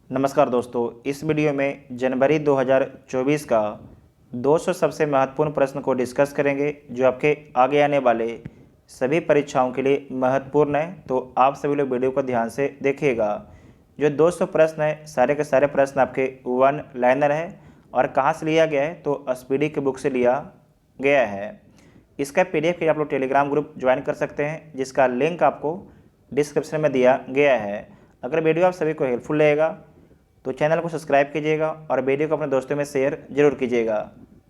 नमस्कार दोस्तों, इस वीडियो में जनवरी 2024 का 200 सबसे महत्वपूर्ण प्रश्न को डिस्कस करेंगे जो आपके आगे आने वाले सभी परीक्षाओं के लिए महत्वपूर्ण है। तो आप सभी लोग वीडियो को ध्यान से देखिएगा। जो 200 प्रश्न है, सारे के सारे प्रश्न आपके वन लाइनर है और कहाँ से लिया गया है तो स्पीडी की बुक से लिया गया है। इसका PDF के आप लोग टेलीग्राम ग्रुप ज्वाइन कर सकते हैं, जिसका लिंक आपको डिस्क्रिप्शन में दिया गया है। अगर वीडियो आप सभी को हेल्पफुल रहेगा तो चैनल को सब्सक्राइब कीजिएगा और वीडियो को अपने दोस्तों में शेयर जरूर कीजिएगा।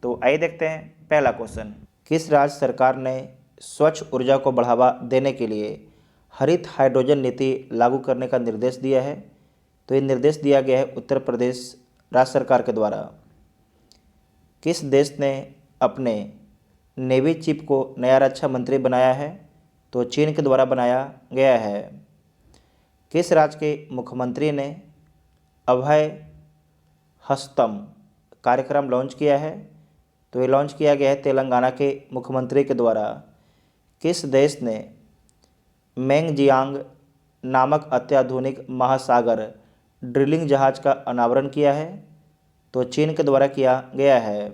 तो आइए देखते हैं पहला क्वेश्चन। किस राज्य सरकार ने स्वच्छ ऊर्जा को बढ़ावा देने के लिए हरित हाइड्रोजन नीति लागू करने का निर्देश दिया है? तो ये निर्देश दिया गया है उत्तर प्रदेश राज्य सरकार के द्वारा। किस देश ने अपने नेवी चीफ को नया रक्षा मंत्री बनाया है? तो चीन के द्वारा बनाया गया है। किस राज्य के मुख्यमंत्री ने अभय हस्तम कार्यक्रम लॉन्च किया है? तो ये लॉन्च किया गया है तेलंगाना के मुख्यमंत्री के द्वारा। किस देश ने मेंगजियांग नामक अत्याधुनिक महासागर ड्रिलिंग जहाज का अनावरण किया है? तो चीन के द्वारा किया गया है।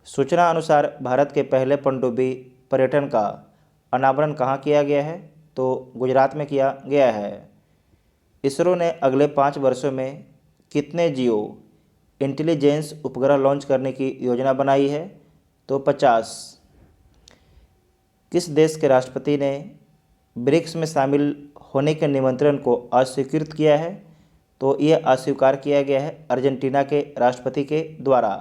सूचना अनुसार भारत के पहले पनडुब्बी पर्यटन का अनावरण कहाँ किया गया है? तो गुजरात में किया गया है। इसरो ने अगले 5 वर्षों में कितने जियो इंटेलिजेंस उपग्रह लॉन्च करने की योजना बनाई है? तो 50। किस देश के राष्ट्रपति ने ब्रिक्स में शामिल होने के निमंत्रण को अस्वीकृत किया है? तो यह अस्वीकार किया गया है अर्जेंटीना के राष्ट्रपति के द्वारा।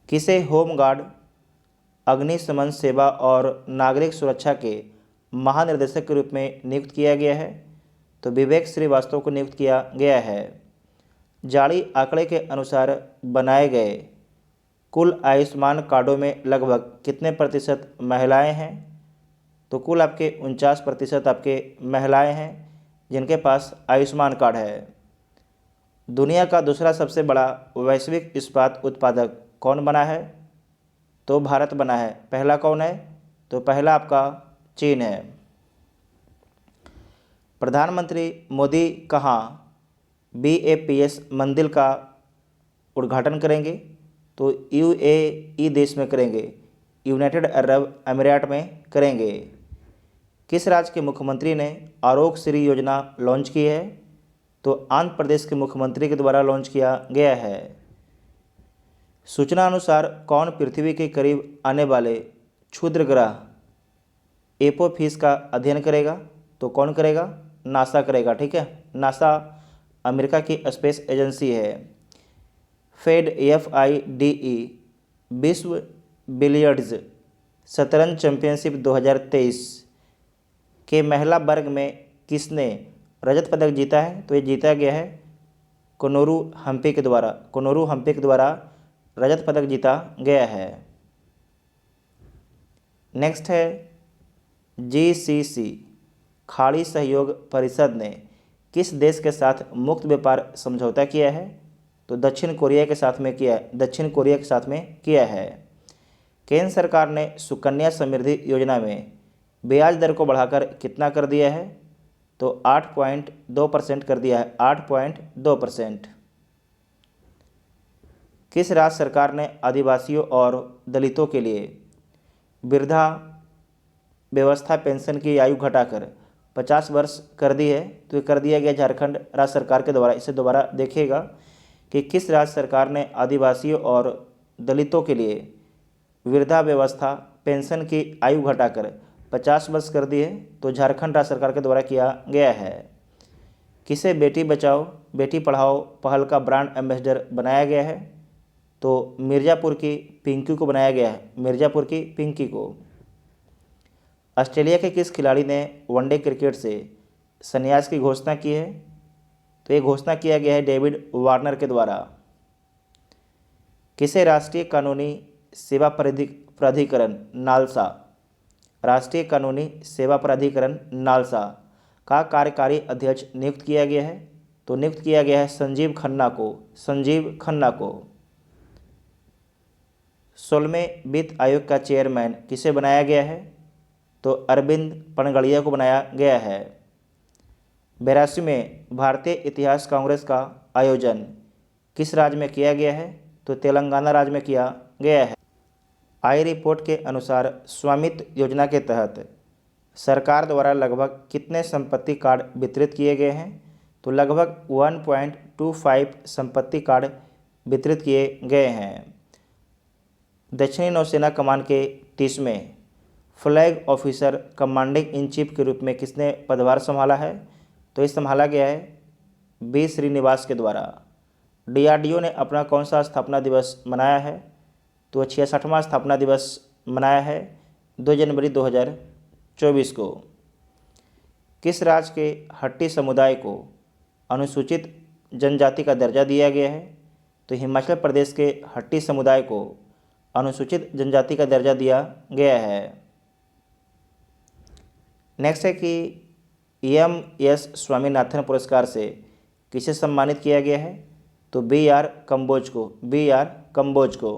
किसे होमगार्ड, अग्निशमन सेवा और नागरिक सुरक्षा के महानिर्देशक के रूप में नियुक्त किया गया है? तो विवेक श्रीवास्तव को नियुक्त किया गया है। जारी आंकड़े के अनुसार बनाए गए कुल आयुष्मान कार्डों में लगभग कितने प्रतिशत महिलाएं हैं? तो कुल आपके 49% आपके महिलाएं हैं जिनके पास आयुष्मान कार्ड है। दुनिया का दूसरा सबसे बड़ा वैश्विक इस्पात उत्पादक कौन बना है? तो भारत बना है। पहला कौन है? तो पहला आपका चीन है। प्रधानमंत्री मोदी कहाँ BAPS मंदिर का उद्घाटन करेंगे? तो UAE देश में करेंगे, यूनाइटेड अरब अमीरात में करेंगे। किस राज्य के मुख्यमंत्री ने आरोग्य श्री योजना लॉन्च की है? तो आंध्र प्रदेश के मुख्यमंत्री के द्वारा लॉन्च किया गया है। सूचना अनुसार कौन पृथ्वी के करीब आने वाले क्षुद्र ग्रह एपोफिस का अध्ययन करेगा? तो कौन करेगा? नासा करेगा। ठीक है, नासा अमेरिका की स्पेस एजेंसी है। FIDE विश्व बिलियर्ड्स शतरंज चैंपियनशिप 2023 के महिला वर्ग में किसने रजत पदक जीता है? तो ये जीता गया है कोनोरू हम्पी के द्वारा। कोनोरू हम्पी के द्वारा रजत पदक जीता गया है। नेक्स्ट है GCC खाड़ी सहयोग परिषद ने किस देश के साथ मुक्त व्यापार समझौता किया है? तो दक्षिण कोरिया के साथ में किया है। दक्षिण कोरिया के साथ में किया है। केंद्र सरकार ने सुकन्या समृद्धि योजना में ब्याज दर को बढ़ाकर कितना कर दिया है? तो 8.2% कर दिया है। 8.2%। किस राज्य सरकार ने आदिवासियों और दलितों के लिए वृद्धा व्यवस्था पेंशन की आयु घटाकर 50 वर्ष कर दी है? तो ये कर दिया गया झारखंड राज्य सरकार के द्वारा। इसे दोबारा देखिएगा कि किस राज्य सरकार ने आदिवासियों और दलितों के लिए वृद्धा व्यवस्था पेंशन की आयु घटाकर 50 वर्ष कर दी है? तो झारखंड राज्य सरकार के द्वारा किया गया है। किसे बेटी बचाओ बेटी पढ़ाओ पहल का ब्रांड एम्बेसडर बनाया गया है? तो मिर्ज़ापुर की पिंकी को बनाया गया है। मिर्ज़ापुर की पिंकी को। ऑस्ट्रेलिया के किस खिलाड़ी ने वनडे क्रिकेट से संन्यास की घोषणा की है? तो ये घोषणा किया गया है डेविड वार्नर के द्वारा। किसे राष्ट्रीय कानूनी सेवा प्राधिकरण नालसा राष्ट्रीय कानूनी सेवा प्राधिकरण नालसा का कार्यकारी अध्यक्ष नियुक्त किया गया है? तो नियुक्त किया गया है संजीव खन्ना को। संजीव खन्ना को। 16वें वित्त आयोग का चेयरमैन किसे बनाया गया है? तो अरविंद पनगड़िया को बनाया गया है। 82 में भारतीय इतिहास कांग्रेस का आयोजन किस राज्य में किया गया है? तो तेलंगाना राज्य में किया गया है। आई रिपोर्ट के अनुसार स्वामित्व योजना के तहत सरकार द्वारा लगभग कितने संपत्ति कार्ड वितरित किए गए हैं? तो लगभग 1.25 संपत्ति कार्ड वितरित किए गए हैं। दक्षिणी नौसेना कमान के 30वें flag officer commanding in chief के रूप में किसने पदभार संभाला है? तो ये संभाला गया है बी श्रीनिवास के द्वारा। डीआरडीओ ने अपना कौन सा स्थापना दिवस मनाया है? तो 66वां स्थापना दिवस मनाया है 2 जनवरी 2024 को। किस राज्य के हट्टी समुदाय को अनुसूचित जनजाति का दर्जा दिया गया है? तो हिमाचल प्रदेश के हट्टी समुदाय को अनुसूचित जनजाति का दर्जा दिया गया है। नेक्स्ट है कि एम.एस. स्वामीनाथन पुरस्कार से किसे सम्मानित किया गया है? तो बी.आर. कंबोज को।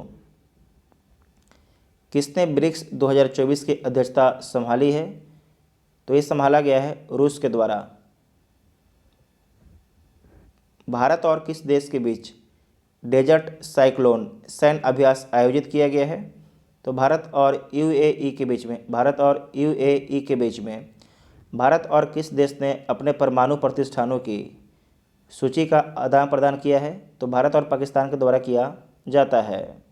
किसने ब्रिक्स 2024 की अध्यक्षता संभाली है? तो ये संभाला गया है रूस के द्वारा। भारत और किस देश के बीच डेजर्ट साइक्लोन सैन्य अभ्यास आयोजित किया गया है? तो भारत और यूएई के बीच में भारत और किस देश ने अपने परमाणु प्रतिष्ठानों की सूची का आदान प्रदान किया है? तो भारत और पाकिस्तान के द्वारा किया जाता है।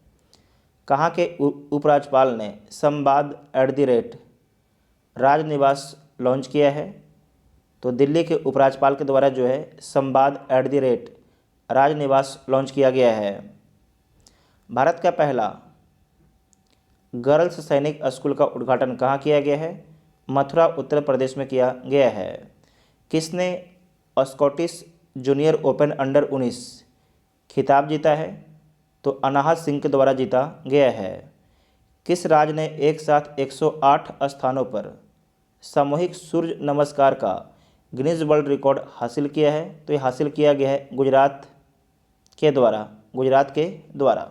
कहाँ के उपराज्यपाल ने संवाद @राजनिवास लॉन्च किया है? तो दिल्ली के उपराज्यपाल के द्वारा जो है संवाद @राजनिवास लॉन्च किया गया है। भारत का पहला गर्ल्स सैनिक स्कूल का उद्घाटन कहाँ किया गया है? मथुरा उत्तर प्रदेश में किया गया है। किसने स्कॉटिश जूनियर ओपन अंडर 19 खिताब जीता है? तो अनाहत सिंह के द्वारा जीता गया है। किस राज्य ने एक साथ 108 स्थानों पर सामूहिक सूर्य नमस्कार का गिनीज वर्ल्ड रिकॉर्ड हासिल किया है? तो ये हासिल किया गया है गुजरात के द्वारा।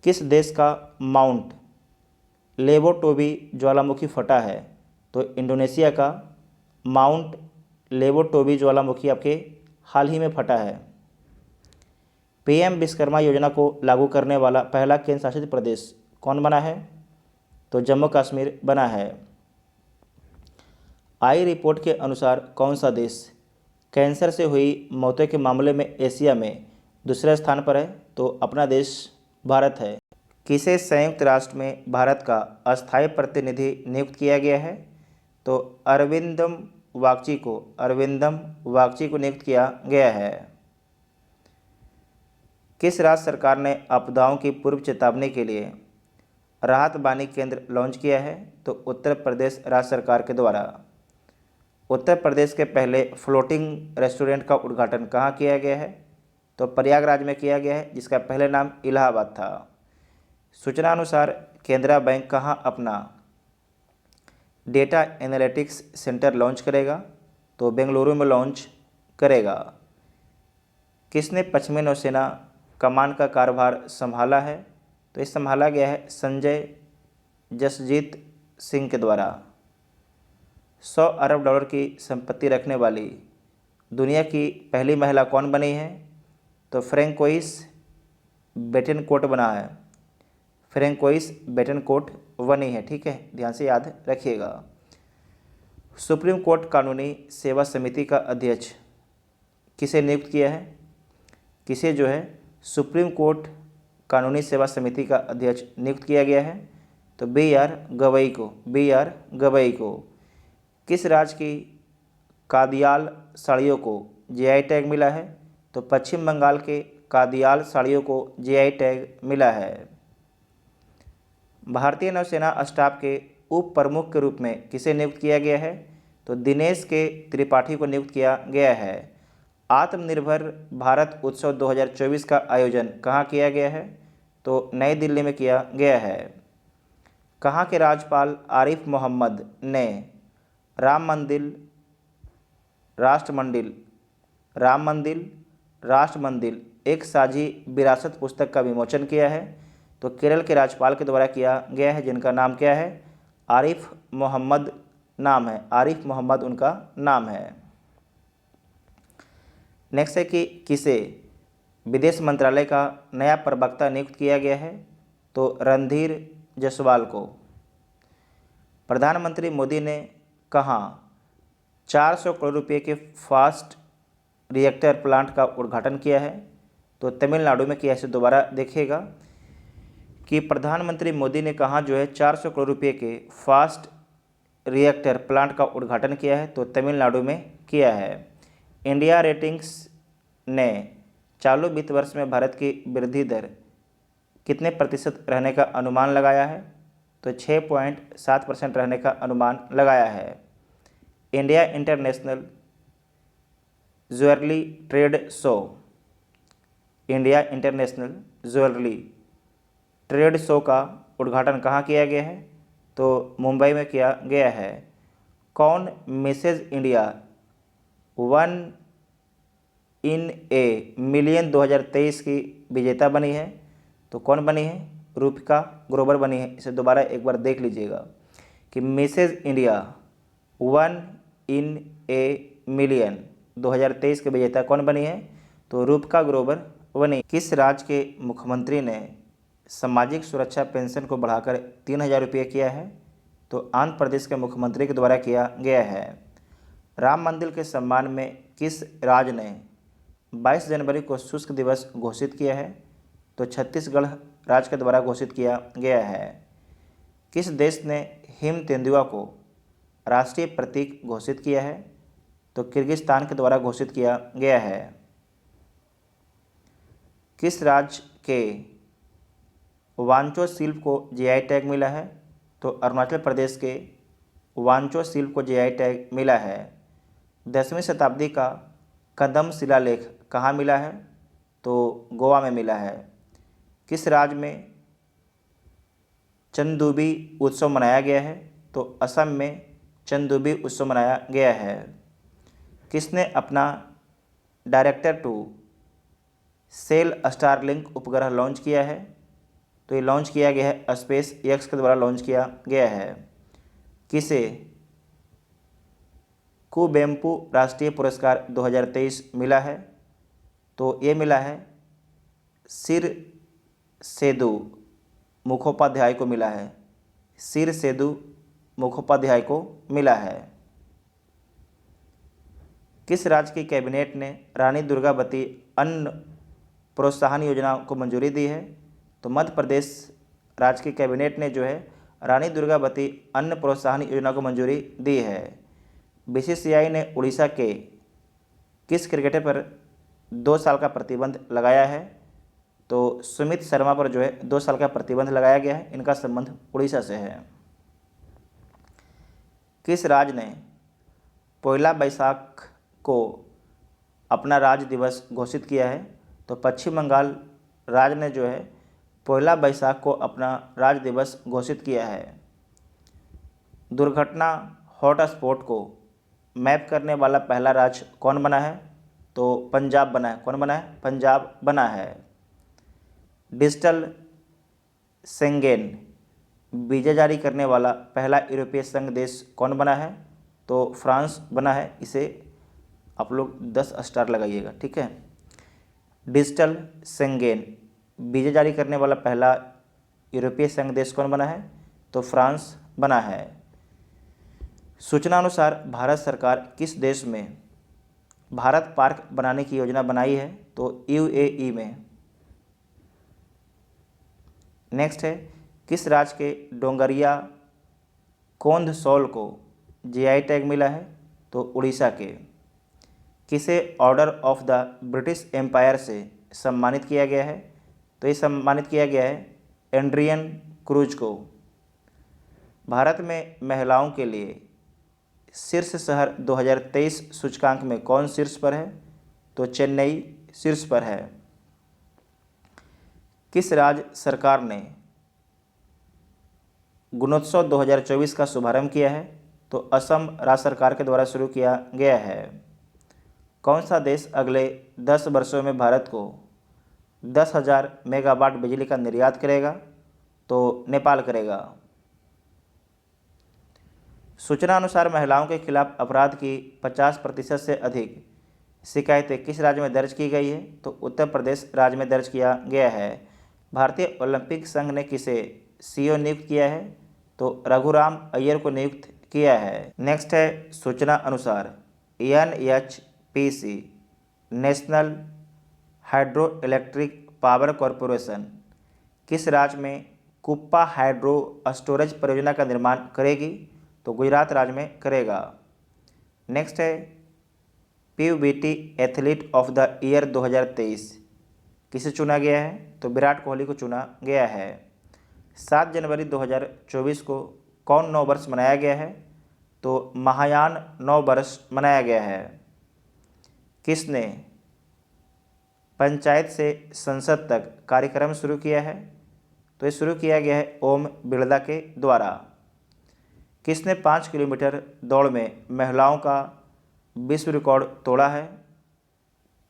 किस देश का माउंट लेबोटोबी ज्वालामुखी फटा है? तो इंडोनेशिया का माउंट लेबोटोबी ज्वालामुखी आपके हाल ही में फटा है। पीएम विश्वकर्मा योजना को लागू करने वाला पहला केंद्र शासित प्रदेश कौन बना है? तो जम्मू कश्मीर बना है। आई रिपोर्ट के अनुसार कौन सा देश कैंसर से हुई मौतों के मामले में एशिया में दूसरे स्थान पर है? तो अपना देश भारत है। किसे संयुक्त राष्ट्र में भारत का अस्थायी प्रतिनिधि नियुक्त किया गया है? तो अरविंदम वागची को नियुक्त किया गया है। किस राज्य सरकार ने आपदाओं की पूर्व चेतावनी के लिए राहत बानी केंद्र लॉन्च किया है? तो उत्तर प्रदेश राज्य सरकार के द्वारा। उत्तर प्रदेश के पहले फ्लोटिंग रेस्टोरेंट का उद्घाटन कहाँ किया गया है? तो प्रयागराज में किया गया है, जिसका पहले नाम इलाहाबाद था। सूचना अनुसार केनरा बैंक कहाँ अपना डेटा एनालिटिक्स सेंटर लॉन्च करेगा? तो बेंगलुरु में लॉन्च करेगा। किसने पश्चिमी नौसेना कमान का कार्यभार संभाला है? तो ये संभाला गया है संजय जसजीत सिंह के द्वारा। 100 अरब डॉलर की संपत्ति रखने वाली दुनिया की पहली महिला कौन बनी है? तो फ्रैंकोइस बेटनकोट बनी है। ठीक है, ध्यान से याद रखिएगा। सुप्रीम कोर्ट कानूनी सेवा समिति का अध्यक्ष किसे नियुक्त किया है? किसे जो है सुप्रीम कोर्ट कानूनी सेवा समिति का अध्यक्ष नियुक्त किया गया है? तो बी.आर. गवई को। किस राज्य की कादियाल साड़ियों को जीआई टैग मिला है? तो पश्चिम बंगाल के कादियाल साड़ियों को जीआई टैग मिला है। भारतीय नौसेना स्टाफ के उप प्रमुख के रूप में किसे नियुक्त किया गया है? तो दिनेश के त्रिपाठी को नियुक्त किया गया है। आत्मनिर्भर भारत उत्सव 2024 का आयोजन कहाँ किया गया है? तो नई दिल्ली में किया गया है। कहाँ के राज्यपाल आरिफ मोहम्मद ने राम मंदिर एक साझी विरासत पुस्तक का विमोचन किया है? तो केरल के राज्यपाल के द्वारा किया गया है, जिनका नाम क्या है? आरिफ मोहम्मद नाम है, आरिफ मोहम्मद उनका नाम है। नेक्स्ट है कि किसे विदेश मंत्रालय का नया प्रवक्ता नियुक्त किया गया है, तो रणधीर जायसवाल को। प्रधानमंत्री मोदी ने कहाँ 400 करोड़ रुपए के फास्ट रिएक्टर प्लांट का उद्घाटन किया है, तो तमिलनाडु में किया। इसे दोबारा देखिएगा कि प्रधानमंत्री मोदी ने कहाँ जो है 400 करोड़ रुपए के फास्ट रिएक्टर प्लांट का उद्घाटन किया है, तो तमिलनाडु में किया है। इंडिया रेटिंग्स ने चालू वित्त वर्ष में भारत की वृद्धि दर कितने प्रतिशत रहने का अनुमान लगाया है, तो 6.7% रहने का अनुमान लगाया है। India international jewellery trade show, India international jewellery trade show का उद्घाटन कहाँ किया गया है, तो मुंबई में किया गया है। कौन Mrs India 1 in a million 2023 की विजेता बनी है, तो कौन बनी है, रूपिका ग्रोवर बनी है। इसे दोबारा एक बार देख लीजिएगा कि Mrs India 1 in a million 2023 के विजेता कौन बनी है, तो रूपिका ग्रोवर बनी। किस राज्य के मुख्यमंत्री ने सामाजिक सुरक्षा पेंशन को बढ़ाकर 3,000 रुपये किया है, तो आंध्र प्रदेश के मुख्यमंत्री के द्वारा किया गया है। राम मंदिर के सम्मान में किस राज्य ने 22 जनवरी को शुष्क दिवस घोषित किया है, तो छत्तीसगढ़ राज्य के द्वारा घोषित किया गया है। किस देश ने हिम तेंदुआ को राष्ट्रीय प्रतीक घोषित किया है, तो किर्गिस्तान के द्वारा घोषित किया गया है। किस राज्य के वांचो शिल्प को जीआई टैग मिला है, तो अरुणाचल प्रदेश के वांचो शिल्प को जीआई टैग मिला है। 10वीं शताब्दी का कदम शिलालेख कहाँ मिला है, तो गोवा में मिला है। किस राज्य में चंदुबी उत्सव मनाया गया है, तो असम में चंदुबी उत्सव मनाया गया है। किसने अपना डायरेक्टर टू सेल स्टारलिंक उपग्रह लॉन्च किया है, तो ये लॉन्च किया गया है स्पेस एक्स के द्वारा लॉन्च किया गया है। किसे कुवेम्पु राष्ट्रीय पुरस्कार 2023 मिला है, तो ये मिला है सिर सेदु मुखोपाध्याय को मिला है, सिर सेदु मुखोपाध्याय को मिला है। किस राज्य की कैबिनेट ने रानी दुर्गावती अन्न प्रोत्साहन योजना को मंजूरी दी है, तो मध्य प्रदेश राज्य की कैबिनेट ने जो है रानी दुर्गावती अन्न प्रोत्साहन योजना को मंजूरी दी है। बीसीसीआई ने उड़ीसा के किस क्रिकेटर पर 2 साल का प्रतिबंध लगाया है, तो सुमित शर्मा पर जो है 2 साल का प्रतिबंध लगाया गया है। इनका संबंध उड़ीसा से है। किस राज्य ने पहला बैसाख को अपना राज्य दिवस घोषित किया है, तो पश्चिम बंगाल राज्य ने जो है पहला बैसाख को अपना राज्य दिवस घोषित किया है। दुर्घटना हॉटस्पॉट को मैप करने वाला पहला राज्य कौन बना है, तो पंजाब बना है। कौन बना है, पंजाब बना है। डिजिटल शेंगेन वीज़ा जारी करने वाला पहला यूरोपीय संघ देश कौन बना है, तो फ्रांस बना है। इसे आप लोग 10 स्टार लगाइएगा, ठीक है। डिजिटल शेंगेन वीज़ा जारी करने वाला पहला यूरोपीय संघ देश कौन बना है, तो फ्रांस बना है। सूचना अनुसार भारत सरकार किस देश में भारत पार्क बनाने की योजना बनाई है, तो यूएई में। नेक्स्ट है किस राज्य के डोंगरिया कोंध सॉल को जीआई टैग मिला है, तो उड़ीसा के। किसे order of the British empire से सम्मानित किया गया है, तो ये सम्मानित किया गया है एड्रियन क्रूज को। भारत में महिलाओं के लिए शीर्ष शहर 2023 सूचकांक में कौन शीर्ष पर है, तो चेन्नई शीर्ष पर है। किस राज्य सरकार ने गुणोत्सव 2024 का शुभारंभ किया है, तो असम राज्य सरकार के द्वारा शुरू किया गया है। कौन सा देश अगले 10 वर्षों में भारत को 10,000 मेगावाट बिजली का निर्यात करेगा, तो नेपाल करेगा। सूचना अनुसार महिलाओं के खिलाफ अपराध की 50% से अधिक शिकायतें किस राज्य में दर्ज की गई है? तो उत्तर प्रदेश राज्य में दर्ज किया गया है। भारतीय ओलंपिक संघ ने किसे सीईओ नियुक्त किया है? तो रघुराम अय्यर को नियुक्त किया है। नेक्स्ट है सूचना अनुसार NHPC national hydro electric power corporation किस राज्य में कुप्पा हाइड्रो स्टोरेज परियोजना का निर्माण करेगी? तो गुजरात राज्य में करेगा। नेक्स्ट है PUBT athlete of the year 2023 किसे चुना गया है? तो विराट कोहली को चुना गया है। 7 जनवरी 2024 को कौन नव वर्ष मनाया गया है? तो महायान नव वर्ष मनाया गया है। किसने पंचायत से संसद तक कार्यक्रम शुरू किया है? तो ये शुरू किया गया है ओम बिड़ला के द्वारा। किसने 5 किलोमीटर दौड़ में महिलाओं का विश्व रिकॉर्ड तोड़ा है?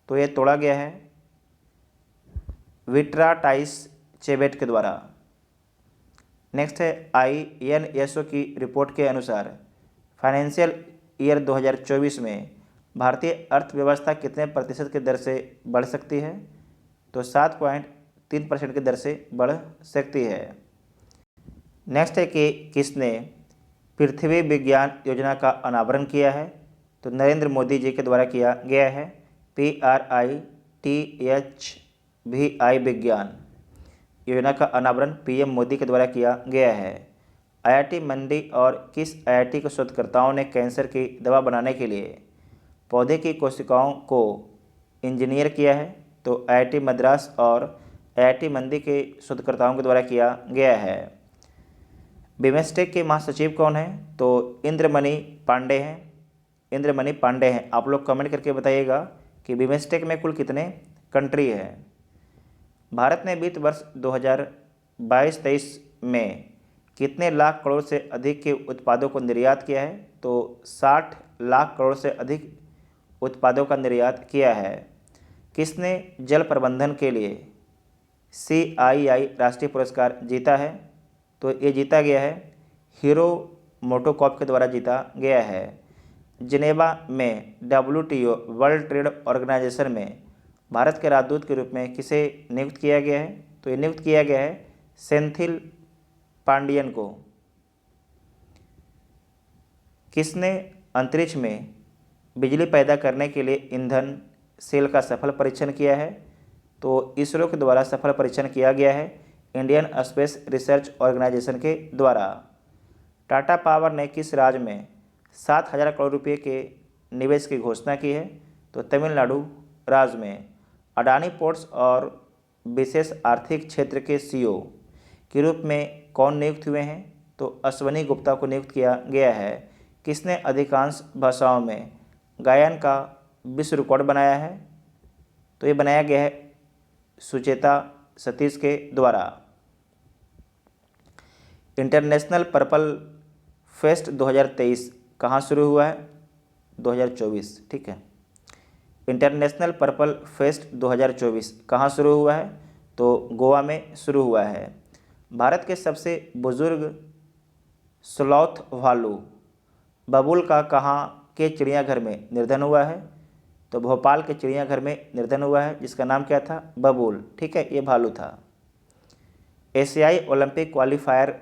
तो ये तोड़ा गया है विट्रा टाइस चेबेट के द्वारा। नेक्स्ट है INSO की रिपोर्ट के अनुसार फाइनेंशियल ईयर 2024 में भारतीय अर्थव्यवस्था कितने प्रतिशत की दर से बढ़ सकती है? तो 7.3% की दर से बढ़ सकती है। नेक्स्ट है कि किसने पृथ्वी विज्ञान योजना का अनावरण किया है? तो नरेंद्र मोदी जी के द्वारा किया गया है। PRITHVI विज्ञान योजना का अनावरण PM मोदी के द्वारा किया गया है। IIT मंडी और किस IIT के शोधकर्ताओं ने कैंसर की दवा बनाने के लिए पौधे की कोशिकाओं को इंजीनियर किया है? तो IIT मद्रास और IIT मंडी के शोधकर्ताओं के द्वारा किया गया है। बिमस्टेक के महासचिव कौन है? तो इंद्रमणि पांडे हैं। इंद्रमणि पांडे हैं। आप लोग कमेंट करके बताइएगा कि बिमस्टेक में कुल कितने कंट्री है। भारत ने वित्त वर्ष 2022-23 में कितने लाख करोड़ से अधिक के उत्पादों को निर्यात किया है? तो 60 लाख करोड़ से अधिक उत्पादों का निर्यात किया है। किसने जल प्रबंधन के लिए CII राष्ट्रीय पुरस्कार जीता है? तो ये जीता गया है हीरो मोटोकॉर्प के द्वारा जीता गया है। जिनेवा में WTO वर्ल्ड ट्रेड ऑर्गेनाइजेशन में भारत के राजदूत के रूप में किसे नियुक्त किया गया है? तो ये नियुक्त किया गया है सेंथिल पांडियन को। किसने अंतरिक्ष में बिजली पैदा करने के लिए ईंधन सेल का सफल परीक्षण किया है? तो इसरो के द्वारा सफल परीक्षण किया गया है इंडियन स्पेस रिसर्च ऑर्गेनाइजेशन के द्वारा। टाटा पावर ने किस राज्य में 7,000 करोड़ रुपये के निवेश की घोषणा की है? तो तमिलनाडु राज्य में। अडानी पोर्ट्स और विशेष आर्थिक क्षेत्र के CEO के रूप में कौन नियुक्त हुए हैं? तो अश्वनी गुप्ता को नियुक्त किया गया है। किसने अधिकांश भाषाओं में गायन का विश्व रिकॉर्ड बनाया है? तो ये बनाया गया है सुचेता सतीश के द्वारा। इंटरनेशनल पर्पल फेस्ट 2023 कहाँ शुरू हुआ है? 2024, ठीक है। इंटरनेशनल पर्पल फेस्ट 2024 कहाँ शुरू हुआ है? तो गोवा में शुरू हुआ है। भारत के सबसे बुजुर्ग स्लॉथ भालू बबूल का कहाँ के चिड़ियाघर में निर्धन हुआ है? तो भोपाल के चिड़ियाघर में निर्धन हुआ है, जिसका नाम क्या था? बबूल, ठीक है, ये भालू था। एशियाई ओलंपिक क्वालिफायर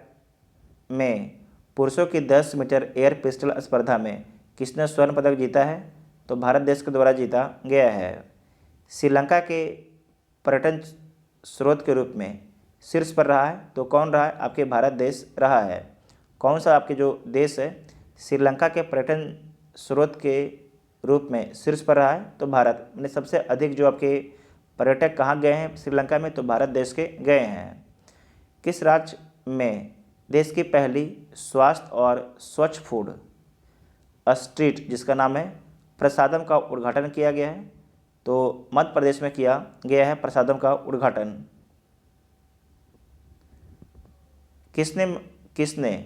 में पुरुषों की 10 मीटर एयर पिस्टल स्पर्धा में किसने स्वर्ण पदक जीता है? तो भारत देश के द्वारा जीता गया है। श्रीलंका के पर्यटन स्रोत के रूप में शीर्ष पर रहा है, तो कौन रहा है? आपके भारत देश रहा है। कौन सा आपके जो देश है श्रीलंका के पर्यटन स्रोत के रूप में शीर्ष पर रहा है? तो भारत। मैंने सबसे अधिक जो आपके पर्यटक कहाँ गए हैं श्रीलंका में? तो भारत देश के गए हैं। किस राज्य में देश की पहली स्वास्थ्य और स्वच्छ फूड स्ट्रीट जिसका नाम है प्रसादम का उद्घाटन किया गया है? तो मध्य प्रदेश में किया गया है प्रसादम का उद्घाटन। किसने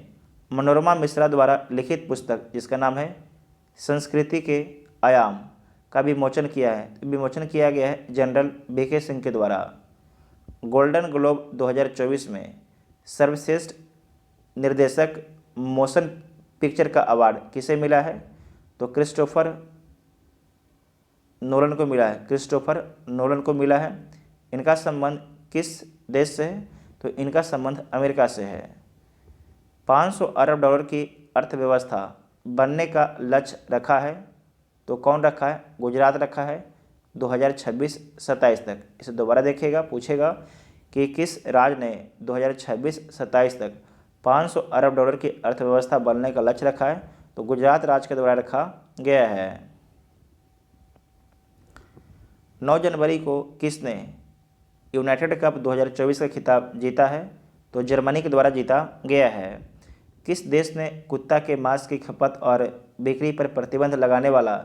मनोरमा मिश्रा द्वारा लिखित पुस्तक जिसका नाम है संस्कृति के आयाम का विमोचन किया है? विमोचन किया गया है जनरल VK सिंह के द्वारा। गोल्डन ग्लोब 2024 में सर्वश्रेष्ठ निर्देशक मोशन पिक्चर का अवार्ड किसे मिला है? तो क्रिस्टोफर नोलन को मिला है, क्रिस्टोफर नोलन को मिला है। इनका संबंध किस देश से है? तो इनका संबंध अमेरिका से है। 500 अरब डॉलर की अर्थव्यवस्था बनने का लक्ष्य रखा है, तो कौन रखा है? गुजरात रखा है 2026-27 तक। इसे दोबारा देखिएगा, पूछेगा कि किस राज्य ने 2026-27 तक 500 अरब डॉलर की अर्थव्यवस्था बनने का लक्ष्य रखा है? तो गुजरात राज्य के द्वारा रखा गया है। 9 जनवरी को किसने यूनाइटेड कप 2024 का खिताब जीता है? तो जर्मनी के द्वारा जीता गया है। किस देश ने कुत्ता के मांस की खपत और बिक्री पर प्रतिबंध लगाने वाला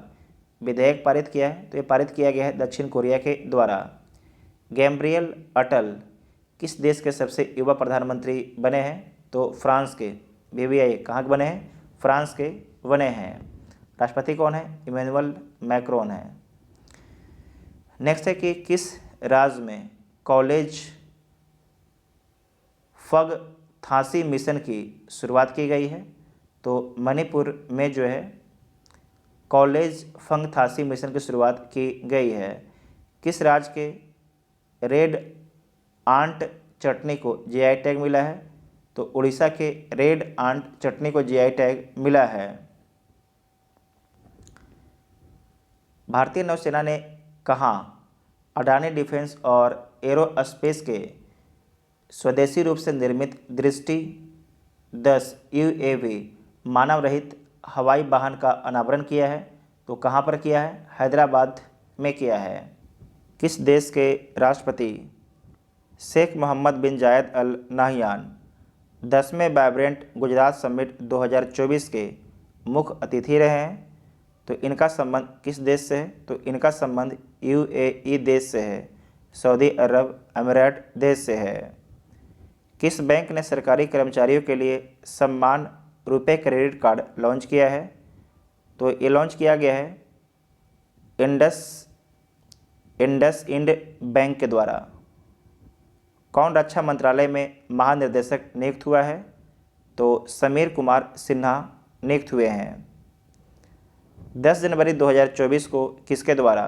विधेयक पारित किया है? तो ये पारित किया गया है दक्षिण कोरिया के द्वारा। गैब्रियल अटल किस देश के सबसे युवा प्रधानमंत्री बने हैं? तो फ्रांस के। बीबीआई कहाँ के बने हैं? फ्रांस के बने हैं। राष्ट्रपति कौन है? इमैनुअल मैक्रोन है। नेक्स्ट है कि किस राज्य में कॉलेज फग थासी मिशन की शुरुआत की गई है? तो मणिपुर में जो है कॉलेज फंग थासी मिशन की शुरुआत की गई है। किस राज्य के रेड आंट चटनी को जीआई टैग मिला है? तो उड़ीसा के रेड आंट चटनी को जीआई टैग मिला है। भारतीय नौसेना ने कहाँ अडानी डिफेंस और एरोस्पेस के स्वदेशी रूप से निर्मित दृष्टि 10 यूएवी मानव रहित हवाई वाहन का अनावरण किया है? तो कहाँ पर किया है? हैदराबाद में किया है। किस देश के राष्ट्रपति Sheikh Mohammed bin Zayed Al Nahyan 10वें वाइब्रेंट गुजरात समिट 2024 के मुख्य अतिथि रहे हैं? तो इनका संबंध किस देश से है? तो इनका संबंध यूएई देश से है, सऊदी अरब अमीरात देश से है। किस बैंक ने सरकारी कर्मचारियों के लिए सम्मान रुपए क्रेडिट कार्ड लॉन्च किया है? तो ये लॉन्च किया गया है इंड बैंक के द्वारा। कौन रक्षा मंत्रालय में महानिर्देशक नियुक्त हुआ है? तो समीर कुमार सिन्हा नियुक्त हुए हैं। 10 जनवरी 2024 को किसके द्वारा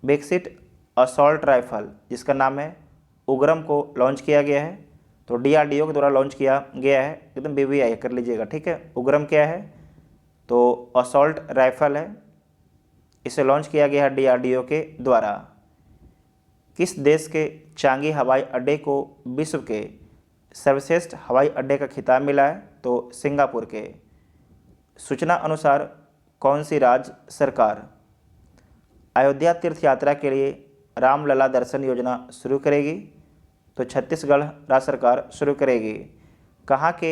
विकसित असॉल्ट राइफल जिसका नाम है उग्रम को लॉन्च किया गया है? तो डीआरडीओ के द्वारा लॉन्च किया गया है। एकदम बीबीआई कर लीजिएगा, ठीक है। उग्रम क्या है? तो असॉल्ट राइफल है, इसे लॉन्च किया गया है डीआरडीओ के द्वारा। किस देश के चांगी हवाई अड्डे को विश्व के सर्वश्रेष्ठ हवाई अड्डे का खिताब मिला है? तो सिंगापुर के। सूचना अनुसार कौन सी राज्य सरकार अयोध्या तीर्थ यात्रा के लिए रामलला दर्शन योजना शुरू करेगी? तो छत्तीसगढ़ राज्य सरकार शुरू करेगी। कहाँ के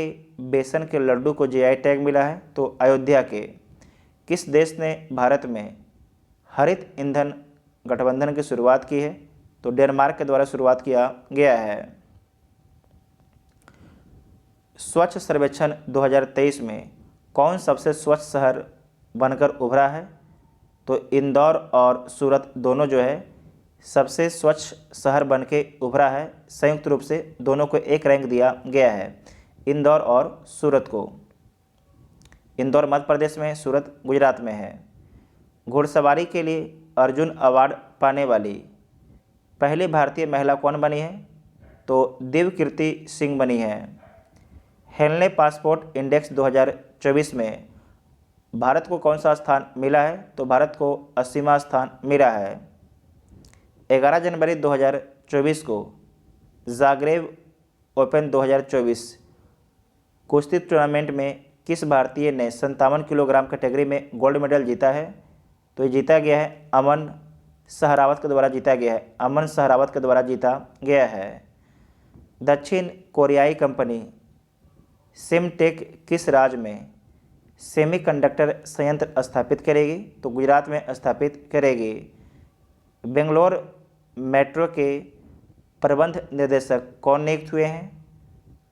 बेसन के लड्डू को जीआई टैग मिला है? तो अयोध्या के। किस देश ने भारत में हरित ईंधन गठबंधन की शुरुआत की है? तो डेनमार्क के द्वारा शुरुआत किया गया है। स्वच्छ सर्वेक्षण 2023 में कौन सबसे स्वच्छ शहर बनकर उभरा है? तो इंदौर और सूरत दोनों जो है सबसे स्वच्छ शहर बनके उभरा है। संयुक्त रूप से दोनों को एक रैंक दिया गया है, इंदौर और सूरत को। इंदौर मध्य प्रदेश में है, सूरत गुजरात में है। घुड़सवारी के लिए अर्जुन अवार्ड पाने वाली पहली भारतीय महिला कौन बनी है? तो दिव्यकीर्ति सिंह बनी है। हेनले पासपोर्ट इंडेक्स 2024 में भारत को कौन सा स्थान मिला है? तो भारत को 80वां स्थान मिला है। 11 जनवरी 2024 को जाग्रेब ओपन 2024 कुश्ती टूर्नामेंट में किस भारतीय ने 57 किलोग्राम कैटेगरी में गोल्ड मेडल जीता है? तो ये जीता गया है अमन सहरावत के द्वारा जीता गया है, अमन सहरावत के द्वारा जीता गया है। दक्षिण कोरियाई कंपनी सिमटेक किस राज्य में सेमीकंडक्टर संयंत्र स्थापित करेगी? तो गुजरात में स्थापित करेगी। बेंगलोर मेट्रो के प्रबंध निर्देशक कौन नियुक्त हुए हैं?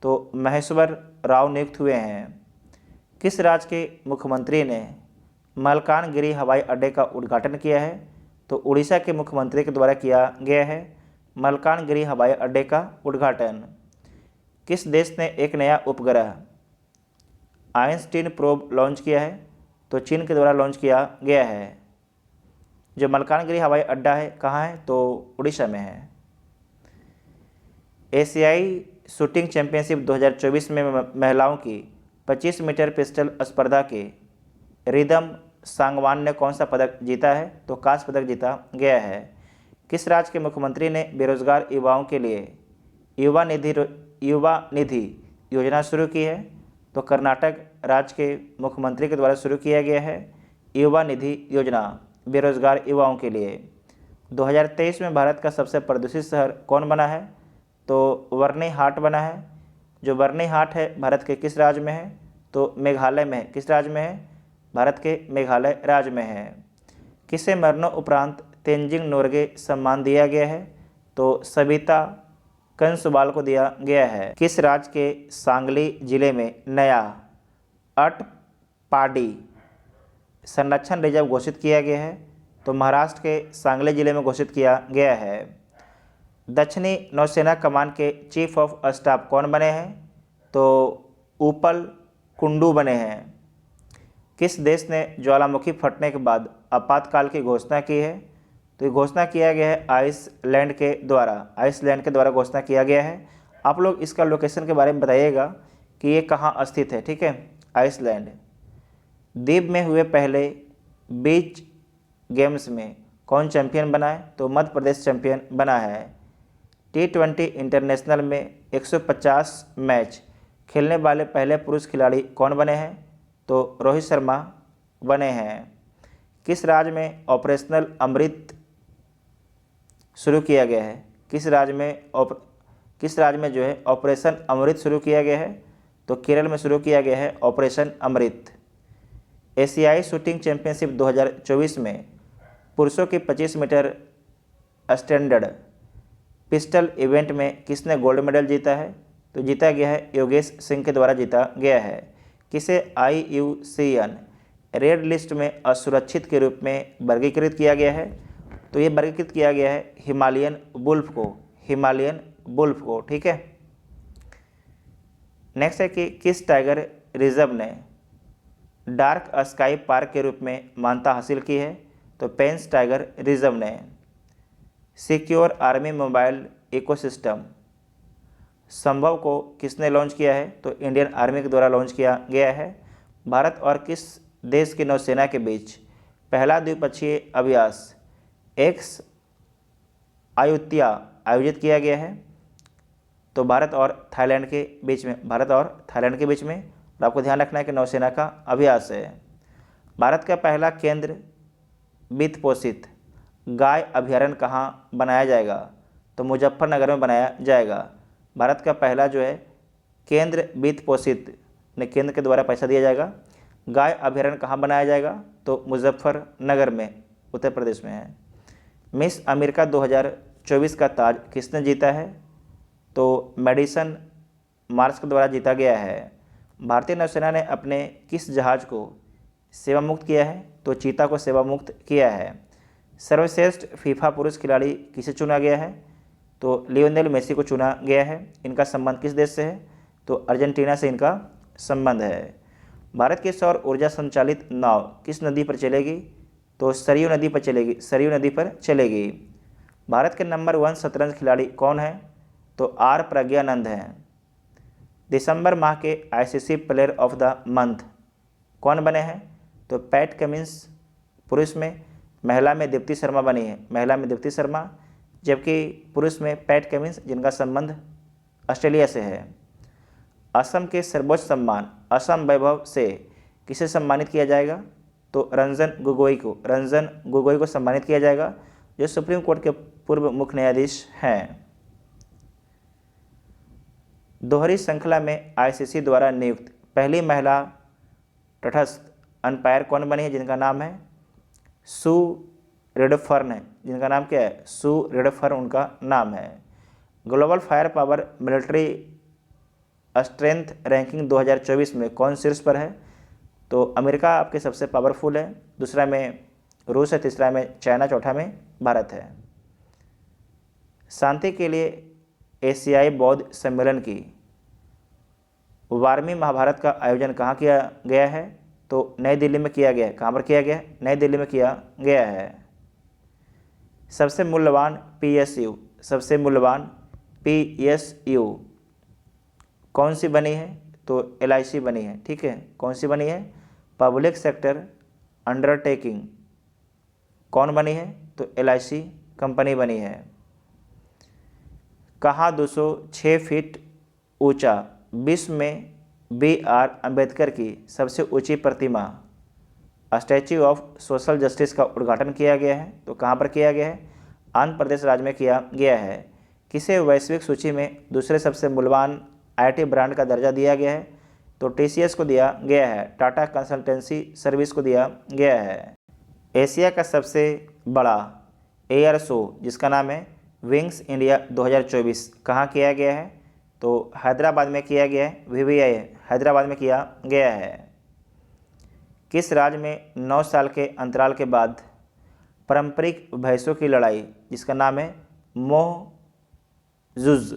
तो महेश्वर राव नियुक्त हुए हैं। किस राज्य के मुख्यमंत्री ने मलकानगिरी हवाई अड्डे का उद्घाटन किया है? तो उड़ीसा के मुख्यमंत्री के द्वारा किया गया है मलकानगिरी हवाई अड्डे का उद्घाटन। किस देश ने एक नया उपग्रह आइंस्टीन प्रोब लॉन्च किया है? तो चीन के द्वारा लॉन्च किया गया है। जो मलकानगिरी हवाई अड्डा है कहाँ है? तो उड़ीसा में है। एशियाई शूटिंग चैंपियनशिप 2024 में महिलाओं की 25 मीटर पिस्टल स्पर्धा के रिदम सांगवान ने कौन सा पदक जीता है? तो कांस्य पदक जीता गया है। किस राज्य के मुख्यमंत्री ने बेरोजगार युवाओं के लिए युवा निधि योजना शुरू की है? तो कर्नाटक राज्य के मुख्यमंत्री के द्वारा शुरू किया गया है युवा निधि योजना बेरोजगार युवाओं के लिए। 2023 में भारत का सबसे प्रदूषित शहर कौन बना है? तो वर्नी हाट बना है। जो वर्नी हाट है भारत के किस राज्य में है? तो मेघालय में है। किस राज्य में है? भारत के मेघालय राज्य में है। किसे मरणोपरांत तेंजिंग नोरगे सम्मान दिया गया है? तो सबिता कंसुबाल को दिया गया है। किस राज्य के सांगली जिले में नया अटपाडी संरक्षण रिजर्व घोषित किया गया है? तो महाराष्ट्र के सांगली जिले में घोषित किया गया है। दक्षिणी नौसेना कमान के चीफ ऑफ स्टाफ कौन बने हैं? तो उपल कुंडू बने हैं। किस देश ने ज्वालामुखी फटने के बाद आपातकाल की घोषणा की है? तो ये घोषणा किया गया है आइसलैंड के द्वारा घोषणा किया गया है। आप लोग इसका लोकेशन के बारे में बताइएगा कि ये कहाँ स्थित है। ठीक है, आइसलैंड। द्वीप में हुए पहले बीच गेम्स में कौन चैंपियन बना है? तो मध्य प्रदेश चैंपियन बना है। T20 इंटरनेशनल में 150 मैच खेलने वाले पहले पुरुष खिलाड़ी कौन बने हैं? तो रोहित शर्मा बने हैं। किस राज्य में ऑपरेशनल अमृत शुरू किया गया है? किस राज्य में जो है ऑपरेशन अमृत शुरू किया गया है? तो केरल में शुरू किया गया है ऑपरेशन अमृत। एशियाई शूटिंग चैंपियनशिप 2024 में पुरुषों की 25 मीटर स्टैंडर्ड पिस्टल इवेंट में किसने गोल्ड मेडल जीता है? तो जीता गया है योगेश सिंह के द्वारा जीता गया है। किसे IUCN रेड लिस्ट में असुरक्षित के रूप में वर्गीकृत किया गया है? तो ये वर्गीकृत किया गया है हिमालयन वुल्फ को। ठीक है। नेक्स्ट है कि किस टाइगर रिजर्व ने डार्क स्काई पार्क के रूप में मान्यता हासिल की है? तो पेंस टाइगर रिजर्व ने। सिक्योर आर्मी मोबाइल इकोसिस्टम संभव को किसने लॉन्च किया है? तो इंडियन आर्मी के द्वारा लॉन्च किया गया है। भारत और किस देश की नौसेना के बीच पहला द्विपक्षीय अभ्यास एक्स अयुत्या आयोजित किया गया है? तो भारत और थाईलैंड के बीच में। और आपको ध्यान रखना है कि नौसेना का अभ्यास है। भारत का पहला केंद्र वित्त पोषित गाय अभयारण्य कहाँ बनाया जाएगा? तो मुजफ्फरनगर में बनाया जाएगा। भारत का पहला जो है केंद्र वित्त पोषित ने केंद्र के द्वारा पैसा दिया जाएगा। गाय अभयारण्य कहाँ बनाया जाएगा? तो मुजफ्फरनगर में, उत्तर प्रदेश में है। मिस अमेरिका 2024 का ताज किसने जीता है? तो मेडिसन मार्स के द्वारा जीता गया है। भारतीय नौसेना ने अपने किस जहाज़ को सेवा मुक्त किया है? तो चीता को सेवा मुक्त किया है। सर्वश्रेष्ठ फीफा पुरुष खिलाड़ी किसे चुना गया है? तो लियोनेल मेसी को चुना गया है। इनका संबंध किस देश से है? तो अर्जेंटीना से इनका संबंध है। भारत की सौर ऊर्जा संचालित नाव किस नदी पर चलेगी? तो सरयू नदी पर चलेगी। भारत के नंबर 1 शतरंज खिलाड़ी कौन है? तो आर प्रज्ञानंद हैं। दिसंबर माह के ICC player of the month कौन बने हैं? तो पैट कमिंस पुरुष में। महिला में दीप्ति शर्मा बनी है, जबकि पुरुष में पैट कमिंस, जिनका संबंध ऑस्ट्रेलिया से है। असम के सर्वोच्च सम्मान असम वैभव से किसे सम्मानित किया जाएगा? तो रंजन गोगोई को सम्मानित किया जाएगा, जो सुप्रीम कोर्ट के पूर्व मुख्य न्यायाधीश हैं। दोहरी श्रृंखला में ICC द्वारा नियुक्त पहली महिला तटस्थ अंपायर कौन बनी है? जिनका नाम है सू रेडफर्न है। जिनका नाम क्या है? सू रेडफर्न उनका नाम है। Global fire power military strength ranking 2024 में कौन शीर्ष पर है? तो अमेरिका आपके सबसे पावरफुल है, दूसरा में रूस है, तीसरा में चाइना, चौथा में भारत है। शांति के लिए एशियाई बौद्ध सम्मेलन की 12वीं महाभारत का आयोजन कहाँ किया गया है? तो नई दिल्ली में किया गया है। कहाँ पर किया गया है? नई दिल्ली में किया गया है। सबसे मूल्यवान PSU, सबसे मूल्यवान PSU कौन सी बनी है? तो LIC बनी है। ठीक है, कौन सी बनी है? Public sector undertaking. कौन बनी है? तो LIC कंपनी बनी है। कहाँ 206 फीट ऊंचा विश्व में BR अम्बेडकर की सबसे ऊंची प्रतिमा स्टैच्यू ऑफ सोशल जस्टिस का उद्घाटन किया गया है? तो कहाँ पर किया गया है? आंध्र प्रदेश राज्य में किया गया है। किसे वैश्विक सूची में दूसरे सबसे मूल्यवान IT ब्रांड का दर्जा दिया गया है? तो TCS को दिया गया है। टाटा कंसल्टेंसी सर्विस को दिया गया है। एशिया का सबसे बड़ा एयर शो जिसका नाम है विंग्स इंडिया 2024 कहाँ किया गया है? तो हैदराबाद में किया गया है। VVI हैदराबाद में किया गया है। किस राज्य में 9 साल के अंतराल के बाद पारंपरिक भैंसों की लड़ाई जिसका नाम है मोहजुज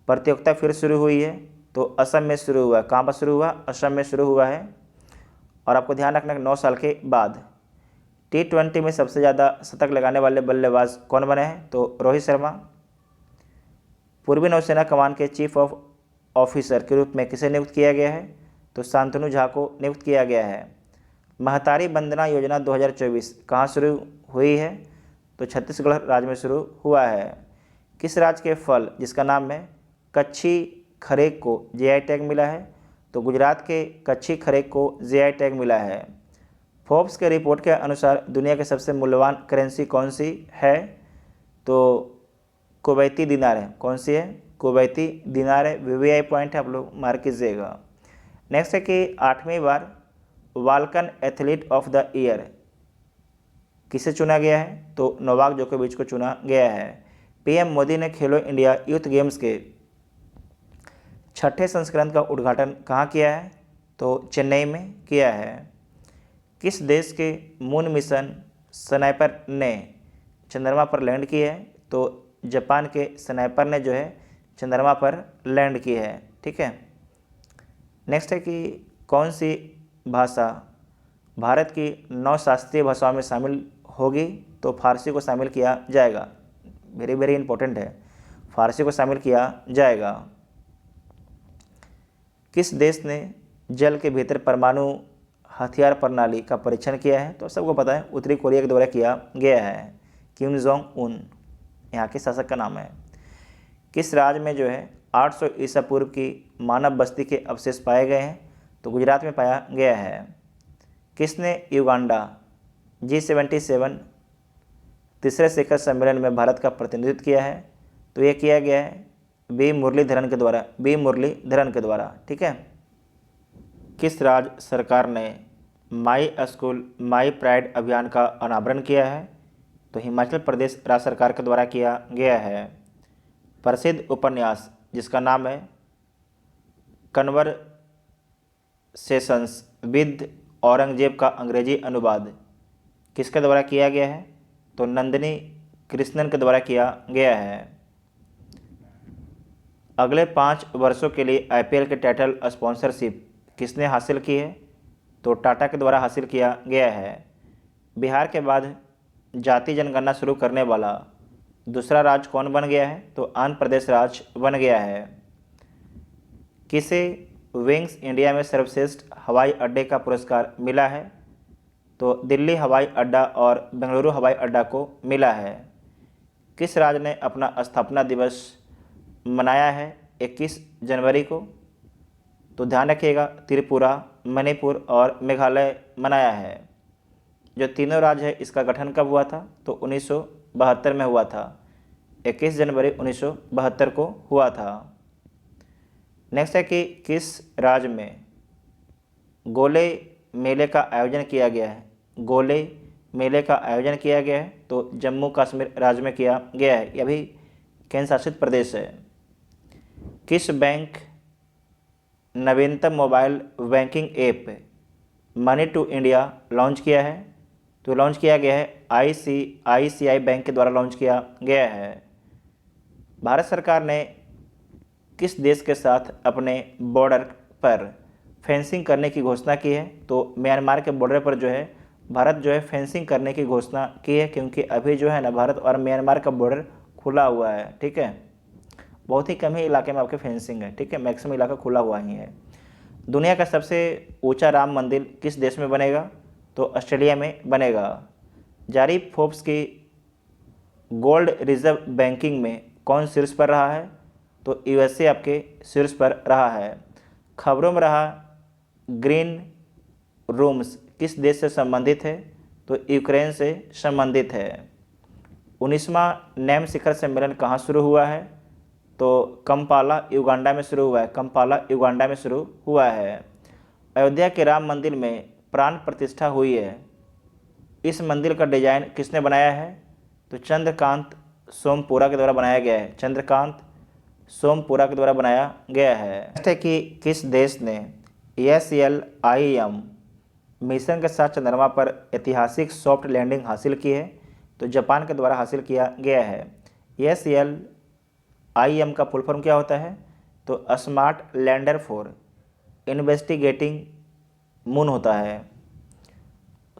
प्रतियोगिता फिर शुरू हुई है? तो असम में शुरू हुआ। कहाँ पर शुरू हुआ? असम में शुरू हुआ है। और आपको ध्यान रखना 9 साल के बाद। T20 में सबसे ज़्यादा शतक लगाने वाले बल्लेबाज कौन बने हैं? तो रोहित शर्मा। पूर्वी नौसेना कमान के चीफ ऑफ ऑफिसर के रूप में किसे नियुक्त किया गया है? तो शांतनु झा को नियुक्त किया गया है। महतारी वंदना योजना 2024 कहाँ शुरू हुई है? तो छत्तीसगढ़ राज्य में शुरू हुआ है। किस राज्य के फल जिसका नाम है कच्छी खरेक को GI टैग मिला है? तो गुजरात के कच्छी खरेक को GI टैग मिला है। फोर्ब्स के रिपोर्ट के अनुसार दुनिया की सबसे मूल्यवान करेंसी कौन सी है? तो कुवैती दिनार है। कौन सी है? कुवैती दिनार है। VVI पॉइंट है, आप लोग मार्क कीजिएगा। नेक्स्ट है कि 8वीं बार वाल्कन एथलीट ऑफ द ईयर किसे चुना गया है? तो नोवाक जोकोविच को चुना गया है। PM मोदी ने खेलो इंडिया यूथ गेम्स के 6ठे संस्करण का उद्घाटन कहाँ किया है? तो चेन्नई में किया है। किस देश के मून मिशन स्नाइपर ने चंद्रमा पर लैंड की है? तो जापान के स्नाइपर ने जो है चंद्रमा पर लैंड की है। ठीक है। नेक्स्ट है कि कौन सी भाषा भारत की 9 शास्त्रीय भाषाओं में शामिल होगी? तो फारसी को शामिल किया जाएगा। वेरी वेरी इंपॉर्टेंट है, फारसी को शामिल किया जाएगा। किस देश ने जल के भीतर परमाणु हथियार प्रणाली का परीक्षण किया है? तो सबको पता है, उत्तरी कोरिया के द्वारा किया गया है। किम जोंग उन यहाँ के शासक का नाम है। किस राज्य में जो है 800 ईसा पूर्व की मानव बस्ती के अवशेष पाए गए हैं? तो गुजरात में पाया गया है। किसने युगांडा G77 तीसरे शिखर सम्मेलन में भारत का प्रतिनिधित्व किया है? तो ये किया गया है बी मुरलीधरन के द्वारा। ठीक है। किस राज्य सरकार ने माई स्कूल माई प्राइड अभियान का अनावरण किया है? तो हिमाचल प्रदेश राज्य सरकार के द्वारा किया गया है। प्रसिद्ध उपन्यास जिसका नाम है कन्वर्सेशंस विद औरंगजेब का अंग्रेजी अनुवाद किसके द्वारा किया गया है? तो नंदिनी कृष्णन के द्वारा किया गया है। अगले 5 वर्षों के लिए IPL के टाइटल स्पॉन्सरशिप किसने हासिल की है? तो टाटा के द्वारा हासिल किया गया है। बिहार के बाद जाति जनगणना शुरू करने वाला दूसरा राज्य कौन बन गया है? तो आंध्र प्रदेश राज्य बन गया है। किसे विंग्स इंडिया में सर्वश्रेष्ठ हवाई अड्डे का पुरस्कार मिला है? तो दिल्ली हवाई अड्डा और बेंगलुरु हवाई अड्डा को मिला है। किस राज्य ने अपना स्थापना दिवस मनाया है 21 जनवरी को? तो ध्यान रखिएगा, त्रिपुरा, मणिपुर और मेघालय मनाया है। जो तीनों राज्य है इसका गठन कब हुआ था? तो 1972 में हुआ था। 21 जनवरी 1972 को हुआ था। नेक्स्ट है कि किस राज्य में गोले मेले का आयोजन किया गया है? गोले मेले का आयोजन किया गया है तो जम्मू कश्मीर राज्य में किया गया है। यह भी केंद्र शासित प्रदेश है। किस बैंक नवीनतम mobile banking app money to India launch किया है? तो लॉन्च किया गया है ICICI बैंक के द्वारा लॉन्च किया गया है। भारत सरकार ने किस देश के साथ अपने बॉर्डर पर फेंसिंग करने की घोषणा की है। तो म्यांमार के बॉर्डर पर जो है भारत जो है फेंसिंग करने की घोषणा की है, क्योंकि अभी जो है ना भारत और म्यांमार का बॉर्डर खुला हुआ है। ठीक है, बहुत ही कम ही इलाके में आपके फेंसिंग है। ठीक है, मैक्सिमम इलाका खुला हुआ ही है। दुनिया का सबसे ऊंचा राम मंदिर किस देश में बनेगा? तो ऑस्ट्रेलिया में बनेगा। जारी फोर्ब्स की गोल्ड रिजर्व बैंकिंग में कौन शीर्ष पर रहा है? तो यूएसए आपके शीर्ष पर रहा है। खबरों में रहा ग्रीन रूम्स किस देश से संबंधित है? तो यूक्रेन से संबंधित है। 19वां नैम शिखर सम्मेलन कहाँ शुरू हुआ है? तो कंपाला युगांडा में शुरू हुआ है। कंपाला युगांडा में शुरू हुआ है। अयोध्या के राम मंदिर में प्राण प्रतिष्ठा हुई है। इस मंदिर का डिजाइन किसने बनाया है? तो चंद्रकांत सोमपुरा के द्वारा बनाया गया है। चंद्रकांत सोमपुरा के द्वारा बनाया गया है। नेक्स्ट है कि किस देश ने SLIM मिशन के साथ चंद्रमा पर ऐतिहासिक सॉफ्ट लैंडिंग हासिल की है? तो जापान के द्वारा हासिल किया गया है। SLIM का फुल फॉर्म क्या होता है? तो smart lander for investigating moon होता है।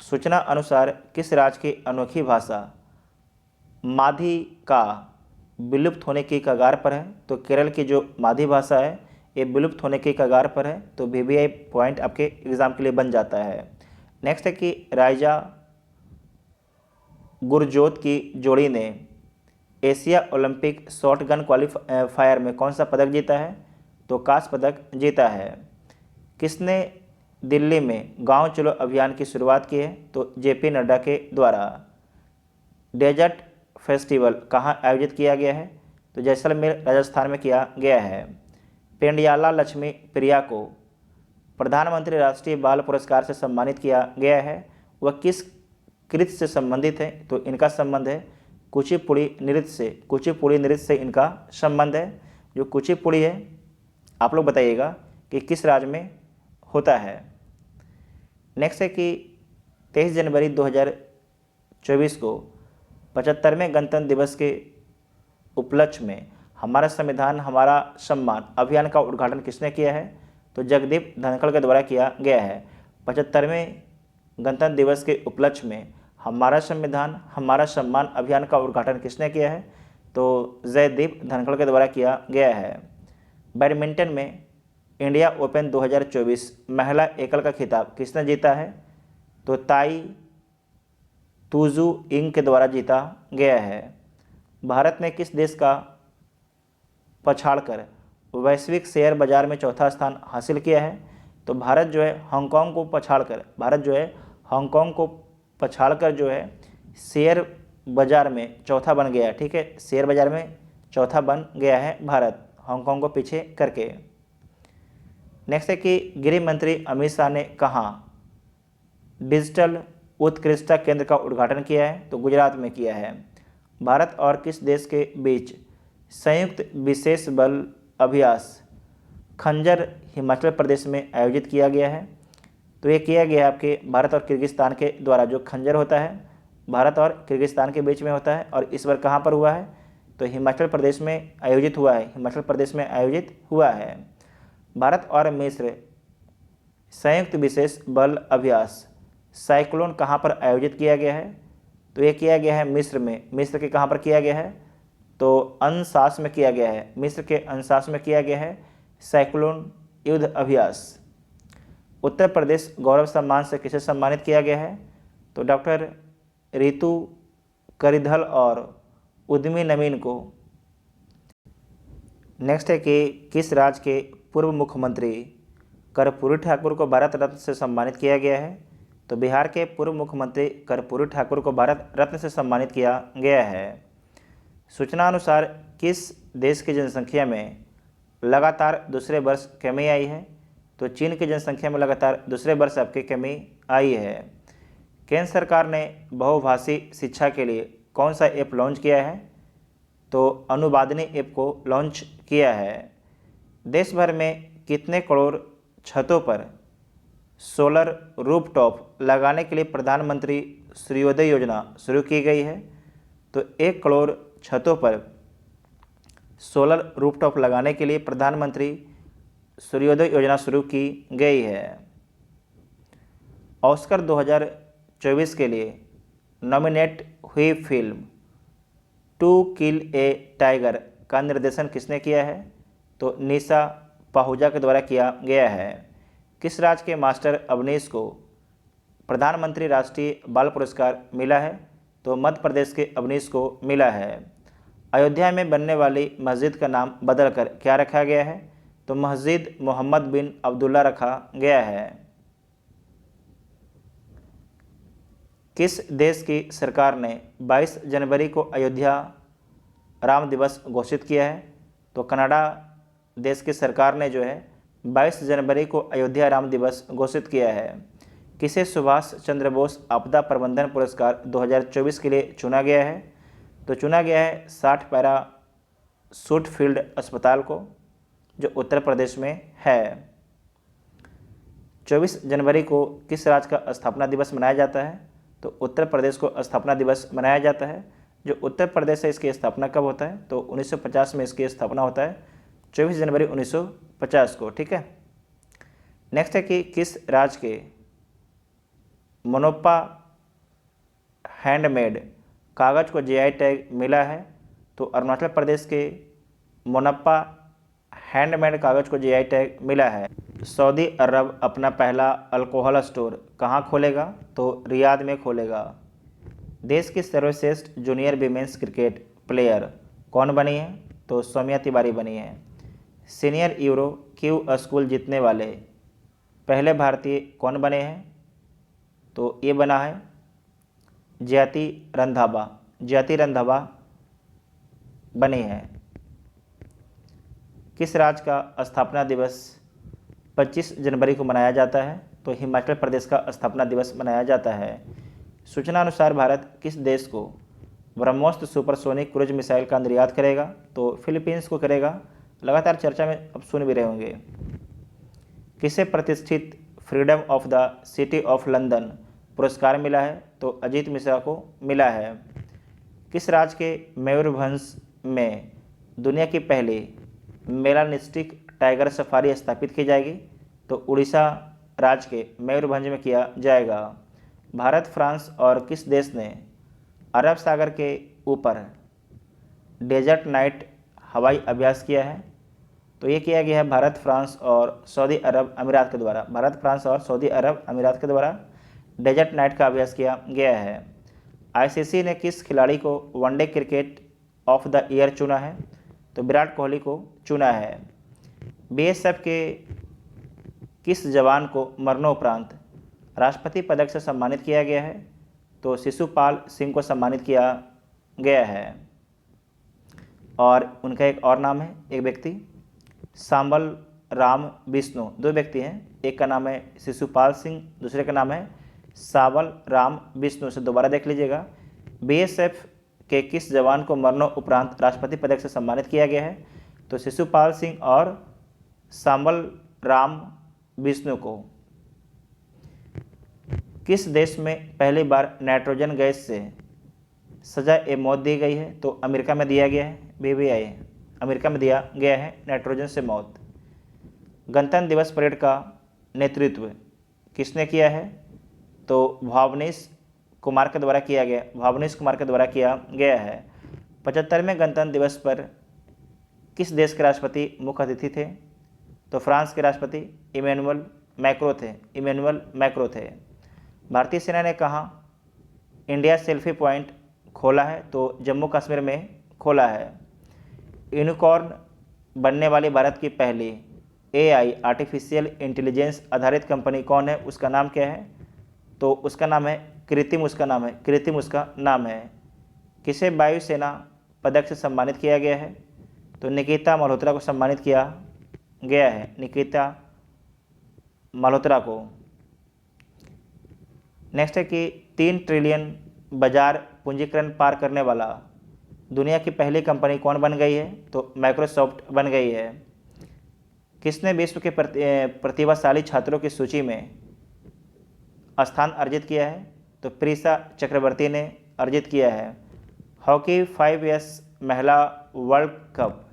सूचना अनुसार किस राज्य की अनोखी भाषा माधी का विलुप्त होने की कगार पर है? तो केरल की जो माधी भाषा है ये विलुप्त होने की कगार पर है। तो VVI पॉइंट आपके एग्जाम के लिए बन जाता है। नेक्स्ट है कि राइजा गुरजोत की जोड़ी ने Asia Olympic shot gun qualifier में कौन सा पदक जीता है? तो कांस्य पदक जीता है। किसने दिल्ली में गांव चलो अभियान की शुरुआत की है? तो JP नड्डा के द्वारा। डेजर्ट फेस्टिवल कहाँ आयोजित किया गया है? तो जैसलमेर राजस्थान में किया गया है। पेंडियाला लक्ष्मी प्रिया को प्रधानमंत्री राष्ट्रीय बाल पुरस्कार से सम्मानित किया गया है। वह किस कृत्य से संबंधित है? तो इनका संबंध है कुचिपुड़ी नृत्य से। कुचिपुड़ी नृत्य से इनका संबंध है। जो कुचिपुड़ी है आप लोग बताइएगा कि किस राज्य में होता है। नेक्स्ट है कि 23 जनवरी 2024 को 75वें गणतंत्र दिवस के उपलक्ष्य में हमारा संविधान हमारा सम्मान अभियान का उद्घाटन किसने किया है? तो जगदीप धनखड़ के द्वारा किया गया है। 75वें गणतंत्र दिवस के उपलक्ष्य में हमारा संविधान हमारा सम्मान अभियान का उद्घाटन किसने किया है? तो जयदीप धनखड़ के द्वारा किया गया है। बैडमिंटन में इंडिया ओपन 2024 महिला एकल का खिताब किसने जीता है? तो ताई तुजू इंग के द्वारा जीता गया है। भारत ने किस देश का पछाड़कर वैश्विक शेयर बाजार में चौथा स्थान हासिल किया है? तो भारत जो है हांगकांग को पछाड़कर जो है शेयर बाजार में चौथा बन गया है। ठीक है, शेयर बाजार में चौथा बन गया है भारत, हांगकांग को पीछे करके। नेक्स्ट है कि गृह मंत्री अमित शाह ने कहाँ डिजिटल उत्कृष्टता केंद्र का उद्घाटन किया है? तो गुजरात में किया है। भारत और किस देश के बीच संयुक्त विशेष बल अभ्यास खंजर हिमाचल प्रदेश में आयोजित किया गया है? तो ये किया गया है आपके भारत और किर्गिस्तान के द्वारा। जो खंजर होता है भारत और किर्गिस्तान के बीच में होता है और इस बार कहाँ पर हुआ है? तो हिमाचल प्रदेश में आयोजित हुआ है। हिमाचल प्रदेश में आयोजित हुआ है। भारत और मिस्र संयुक्त विशेष बल अभ्यास साइक्लोन कहाँ पर आयोजित किया गया है? तो ये किया गया है मिस्र में। मिस्र के कहाँ पर किया गया है? तो अनसास में किया गया है। मिस्र के अनसास में किया गया है साइक्लोन युद्ध अभ्यास। उत्तर प्रदेश गौरव सम्मान से किसे सम्मानित किया गया है? तो डॉक्टर रितु करिधल और उद्यमी नवीन को। नेक्स्ट है कि किस राज्य के पूर्व मुख्यमंत्री कर्पूरी ठाकुर को भारत रत्न से सम्मानित किया गया है? तो बिहार के पूर्व मुख्यमंत्री कर्पूरी ठाकुर को भारत रत्न से सम्मानित किया गया है। सूचना अनुसार किस देश की जनसंख्या में लगातार दूसरे वर्ष कमी आई है? तो चीन की जनसंख्या में लगातार दूसरे वर्ष आपकी कमी आई है। केंद्र सरकार ने बहुभाषी शिक्षा के लिए कौन सा ऐप लॉन्च किया है? तो अनुवादिनी ऐप को लॉन्च किया है। देश भर में कितने करोड़ छतों पर सोलर रूफटॉप लगाने के लिए प्रधानमंत्री सूर्योदय योजना शुरू की गई है? तो 1 करोड़ छतों पर सोलर रूफटॉप लगाने के लिए प्रधानमंत्री सूर्योदय योजना शुरू की गई है। ऑस्कर 2024 के लिए नॉमिनेट हुई film to kill a tiger का निर्देशन किसने किया है? तो निशा पाहुजा के द्वारा किया गया है। किस राज्य के मास्टर अवनीश को प्रधानमंत्री राष्ट्रीय बाल पुरस्कार मिला है? तो मध्य प्रदेश के अवनीश को मिला है। अयोध्या में बनने वाली मस्जिद का नाम बदलकर क्या रखा गया है? तो मस्जिद मोहम्मद बिन अब्दुल्ला रखा गया है। किस देश की सरकार ने 22 जनवरी को अयोध्या राम दिवस घोषित किया है? तो कनाडा देश की सरकार ने जो है 22 जनवरी को अयोध्या राम दिवस घोषित किया है। किसे सुभाष चंद्र बोस आपदा प्रबंधन पुरस्कार 2024 के लिए चुना गया है? तो चुना गया है 60 पैरा शूट फील्ड अस्पताल को, जो उत्तर प्रदेश में है। 24 जनवरी को किस राज्य का स्थापना दिवस मनाया जाता है? तो उत्तर प्रदेश को स्थापना दिवस मनाया जाता है। जो उत्तर प्रदेश है इसकी स्थापना कब होता है? तो 1950 में इसकी स्थापना होता है, 24 जनवरी 1950 को। ठीक है। नेक्स्ट है कि किस राज्य के मोनोपा हैंडमेड कागज़ को जीआई टैग मिला है? तो अरुणाचल प्रदेश के मोनप्पा हैंडमेड कागज़ को जीआई टैग मिला है। सऊदी अरब अपना पहला अल्कोहल स्टोर कहाँ खोलेगा? तो रियाद में खोलेगा। देश की सर्वश्रेष्ठ जूनियर विमेंस क्रिकेट प्लेयर कौन बनी है? तो सौम्या तिवारी बनी है। सीनियर यूरो क्यू स्कूल जीतने वाले पहले भारतीय कौन बने हैं? तो ये बना है ज्योति रंधावा। ज्योति रंधावा बनी है। किस राज्य का स्थापना दिवस 25 जनवरी को मनाया जाता है? तो हिमाचल प्रदेश का स्थापना दिवस मनाया जाता है। सूचना अनुसार भारत किस देश को ब्रह्मोस सुपरसोनिक क्रूज मिसाइल का निर्यात करेगा? तो फिलीपींस को करेगा। लगातार चर्चा में अब सुन भी रहे होंगे। किसे प्रतिष्ठित freedom of the city of London पुरस्कार मिला है? तो अजीत मिश्रा को मिला है। किस राज्य के मयूरभंज में दुनिया की पहली मेलानिस्टिक टाइगर सफारी स्थापित की जाएगी? तो उड़ीसा राज्य के मयूरभंज में किया जाएगा। भारत, फ्रांस और किस देश ने अरब सागर के ऊपर डेजर्ट नाइट हवाई अभ्यास किया है? तो ये किया गया है भारत, फ्रांस और सऊदी अरब अमीरात के द्वारा। भारत, फ्रांस और सऊदी अरब अमीरात के द्वारा डेजर्ट नाइट का अभ्यास किया गया है। आईसीसी ने किस खिलाड़ी को one day cricket of the year चुना है? तो विराट कोहली को चुना है। बीएसएफ के किस जवान को मरणोपरांत राष्ट्रपति पदक से सम्मानित किया गया है? तो शिशुपाल सिंह को सम्मानित किया गया है। और उनका एक और नाम है, एक व्यक्ति सांबल राम विष्णु। दो व्यक्ति हैं, एक का नाम है शिशुपाल सिंह, दूसरे का नाम है सांबल राम विष्णु। से दोबारा देख लीजिएगा। बीएसएफ के किस जवान को मरणोपरांत राष्ट्रपति पदक से सम्मानित किया गया है? तो शिशुपाल सिंह और सांबल राम विष्णु को। किस देश में पहली बार नाइट्रोजन गैस से सजा ए मौत दी गई है? तो अमेरिका में दिया गया है। BBI अमेरिका में दिया गया है नाइट्रोजन से मौत। गणतंत्र दिवस परेड का नेतृत्व किसने किया है? तो भावनीश कुमार के द्वारा किया गया। भावनीश कुमार के द्वारा किया गया है। 75वें गणतंत्र दिवस पर किस देश के राष्ट्रपति मुख्य अतिथि थे? तो फ्रांस के राष्ट्रपति इमैनुअल मैक्रो थे। इमैनुअल मैक्रो थे। भारतीय सेना ने कहाँ इंडिया सेल्फी पॉइंट खोला है? तो जम्मू कश्मीर में खोला है। यूनिकॉर्न बनने वाली भारत की पहली AI आर्टिफिशियल इंटेलिजेंस आधारित कंपनी कौन है? उसका नाम क्या है? तो उसका नाम है कृत्रिम। उसका नाम है कृत्रिम। उसका नाम है। किसे वायुसेना पदक से सम्मानित किया गया है? तो निकिता मल्होत्रा को सम्मानित किया गया है। निकिता मल्होत्रा को। नेक्स्ट है कि 3 ट्रिलियन बाजार पूंजीकरण पार करने वाला दुनिया की पहली कंपनी कौन बन गई है? तो माइक्रोसॉफ्ट बन गई है। किसने विश्व के प्रतिभाशाली छात्रों की सूची में स्थान अर्जित किया है? तो प्रीसा चक्रवर्ती ने अर्जित किया है। हॉकी 5S महिला वर्ल्ड कप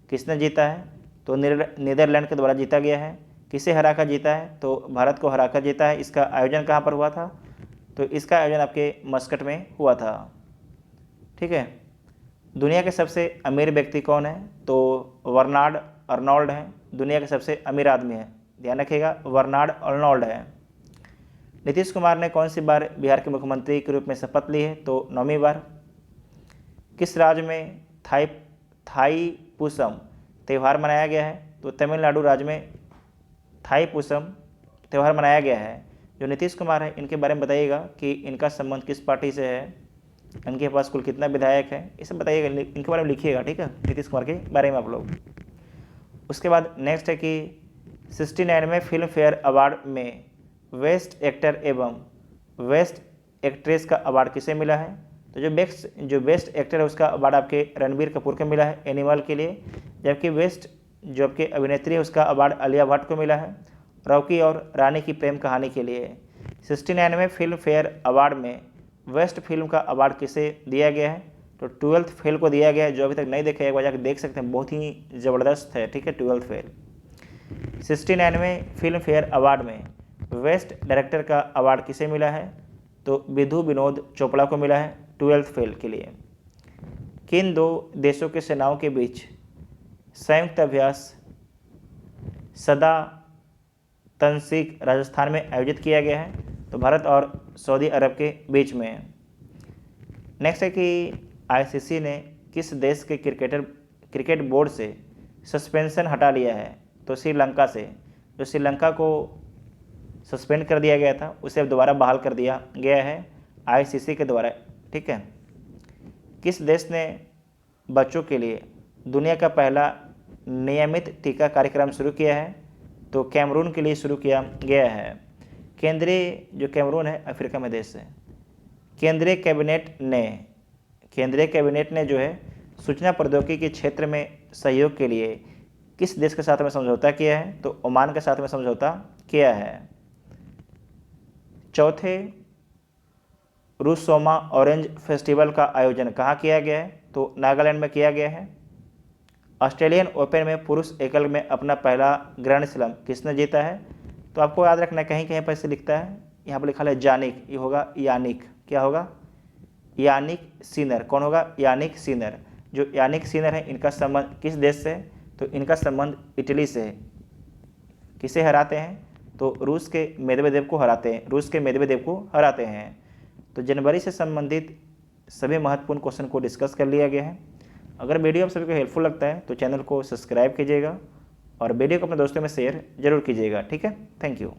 किसने जीता है? तो नीदरलैंड के द्वारा जीता गया है। किसे हराकर जीता है? तो भारत को हराकर जीता है। इसका आयोजन कहाँ पर हुआ था? तो इसका आयोजन आपके मस्कट में हुआ था। ठीक है। दुनिया के सबसे अमीर व्यक्ति कौन है? तो बर्नार्ड अर्नोल्ड है, दुनिया के सबसे अमीर आदमी है। ध्यान रखिएगा, बर्नार्ड अर्नोल्ड है। नीतीश कुमार ने कौन सी बार बिहार के मुख्यमंत्री के रूप में शपथ ली है? तो 9वीं बार। किस राज्य में थाईपुसम त्यौहार मनाया गया है? तो तमिलनाडु राज्य में थाईपुसम त्यौहार मनाया गया है। जो नीतीश कुमार है, इनके बारे में बताइएगा कि इनका संबंध किस पार्टी से है, इनके पास कुल कितना विधायक है, ये सब बताइएगा, इनके बारे में लिखिएगा। ठीक है, नीतीश कुमार के बारे में आप लोग। उसके बाद नेक्स्ट है कि 69वें फिल्म फेयर अवार्ड में बेस्ट एक्टर एवं बेस्ट एक्ट्रेस का अवार्ड किसे मिला है? तो जो बेस्ट एक्टर है उसका अवार्ड आपके रणबीर कपूर को मिला है एनिमल के लिए, जबकि बेस्ट जो आपके अभिनेत्री है उसका अवार्ड आलिया भट्ट को मिला है रॉकी और रानी की प्रेम कहानी के लिए। 69वें फिल्म फेयर अवार्ड में बेस्ट फिल्म का अवार्ड किसे दिया गया है? तो 12th फेल को दिया गया है। जो अभी तक नहीं देखे एक बार जाकर देख सकते हैं, बहुत ही ज़बरदस्त है। ठीक है, 12th फेल। 69वें फिल्म फेयर अवार्ड में बेस्ट डायरेक्टर का अवार्ड किसे मिला है? तो विधु विनोद चोपड़ा को मिला है 12th फेल के लिए। किन दो देशों के सेनाओं के बीच संयुक्त अभ्यास सदा तंसीक राजस्थान में आयोजित किया गया है? तो भारत और सऊदी अरब के बीच में। नेक्स्ट है कि आईसीसी ने किस देश के क्रिकेट बोर्ड से सस्पेंशन हटा लिया है? तो श्रीलंका से। जो श्रीलंका को सस्पेंड कर दिया गया था उसे अब दोबारा बहाल कर दिया गया है आईसीसी के द्वारा। ठीक है। किस देश ने बच्चों के लिए दुनिया का पहला नियमित टीका कार्यक्रम शुरू किया है? तो कैमरून के लिए शुरू किया गया है। जो कैमरून है अफ्रीका में देश है। केंद्रीय कैबिनेट ने जो है सूचना प्रौद्योगिकी के क्षेत्र में सहयोग के लिए किस देश के साथ में समझौता किया है? तो ओमान के साथ में समझौता किया है। चौथे रूसोमा ऑरेंज फेस्टिवल का आयोजन कहाँ किया गया है? तो नागालैंड में किया गया है। ऑस्ट्रेलियन ओपन में पुरुष एकल में अपना पहला ग्रैंड स्लैम किसने जीता है? तो आपको याद रखना, कहीं कहीं पर से लिखता है, यहाँ पर लिखा है जानिक, ये होगा यानिक। क्या होगा? Jannik Sinner. कौन होगा? Jannik Sinner. जो यानिक सिनर है इनका संबंध किस देश से है? तो इनका संबंध इटली से है। किसे हराते हैं? तो रूस के मेदवेदेव को हराते हैं। तो जनवरी से संबंधित सभी महत्वपूर्ण क्वेश्चन को डिस्कस कर लिया गया है। अगर वीडियो आप सभी को हेल्पफुल लगता है तो चैनल को सब्सक्राइब कीजिएगा और वीडियो को अपने दोस्तों में शेयर जरूर कीजिएगा। ठीक है, थैंक यू।